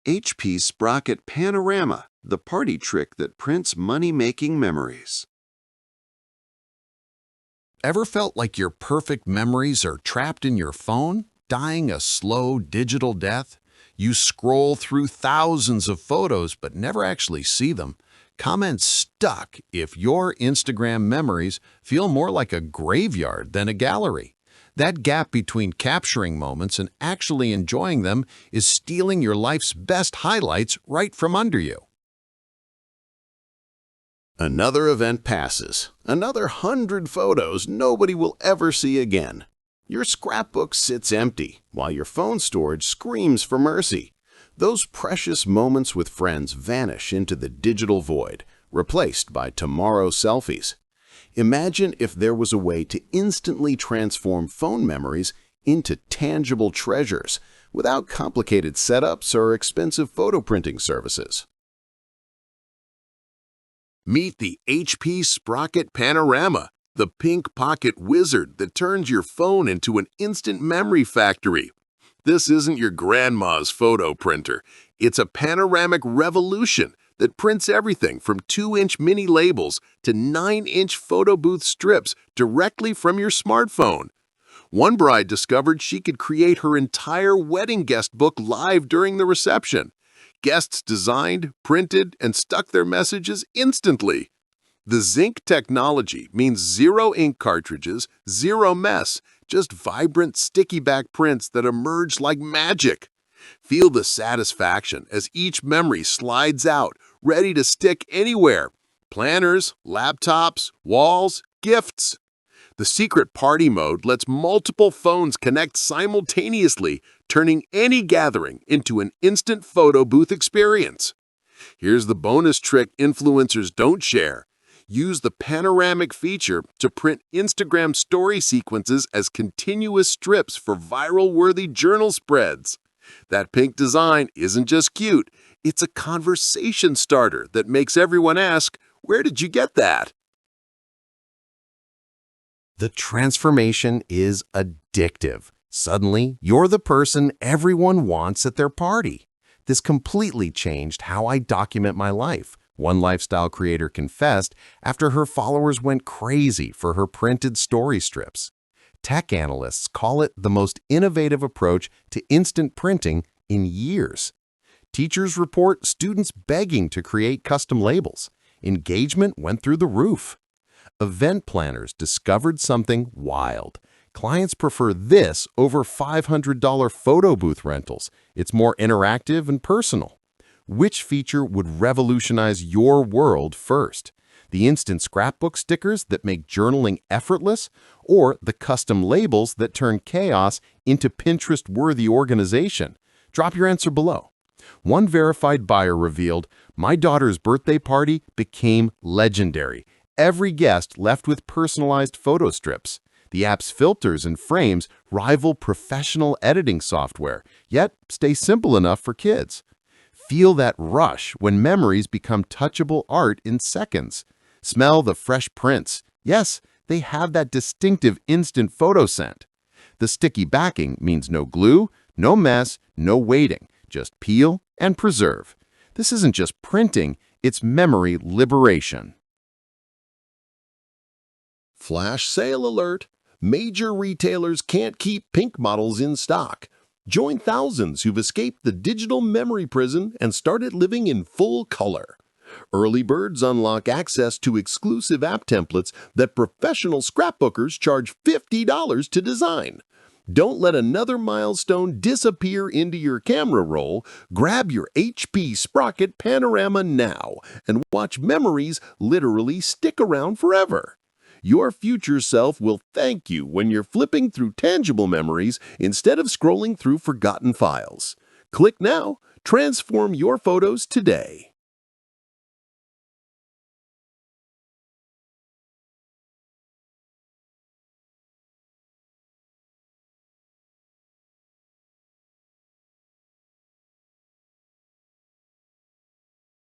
HP Sprocket Panorama, the party trick that prints money-making memories. Ever felt like your perfect memories are trapped in your phone, dying a slow digital death? You scroll through thousands of photos but never actually see them. Comment stuck if your Instagram memories feel more like a graveyard than a gallery. That gap between capturing moments and actually enjoying them is stealing your life's best highlights right from under you. Another event passes. Another 100 photos nobody will ever see again. Your scrapbook sits empty, while your phone storage screams for mercy. Those precious moments with friends vanish into the digital void, replaced by tomorrow's selfies. Imagine if there was a way to instantly transform phone memories into tangible treasures without complicated setups or expensive photo printing services. Meet the HP Sprocket Panorama, the pink pocket wizard that turns your phone into an instant memory factory. This isn't your grandma's photo printer. It's a panoramic revolution that prints everything from 2-inch mini labels to 9-inch Photobooth strips directly from your smartphone. One bride discovered she could create her entire wedding guest book live during the reception. Guests designed, printed, and stuck their messages instantly. The Zink technology means zero ink cartridges, zero mess, just vibrant sticky back prints that emerge like magic. Feel the satisfaction as each memory slides out, ready to stick anywhere. Planners, laptops, walls, gifts. The secret party mode lets multiple phones connect simultaneously, turning any gathering into an instant photo booth experience. Here's the bonus trick influencers don't share. Use the panoramic feature to print Instagram story sequences as continuous strips for viral-worthy journal spreads. That pink design isn't just cute, it's a conversation starter that makes everyone ask, "Where did you get that?" The transformation is addictive. Suddenly, you're the person everyone wants at their party. This completely changed how I document my life, one lifestyle creator confessed after her followers went crazy for her printed story strips. Tech analysts call it the most innovative approach to instant printing in years. Teachers report students begging to create custom labels. Engagement went through the roof. Event planners discovered something wild. Clients prefer this over $500 photo booth rentals. It's more interactive and personal. Which feature would revolutionize your world first? The instant scrapbook stickers that make journaling effortless, or the custom labels that turn chaos into Pinterest-worthy organization? Drop your answer below. One verified buyer revealed, "My daughter's birthday party became legendary. Every guest left with personalized photo strips. The app's filters and frames rival professional editing software, yet stay simple enough for kids." Feel that rush when memories become touchable art in seconds. Smell the fresh prints. Yes, they have that distinctive instant photo scent. The sticky backing means no glue, no mess, no waiting. Just peel and preserve. This isn't just printing, it's memory liberation. Flash sale alert! Major retailers can't keep pink models in stock. Join thousands who've escaped the digital memory prison and started living in full color. Early birds unlock access to exclusive app templates that professional scrapbookers charge $50 to design. Don't let another milestone disappear into your camera roll. Grab your HP Sprocket Panorama now and watch memories literally stick around forever. Your future self will thank you when you're flipping through tangible memories instead of scrolling through forgotten files. Click now. Transform your photos today.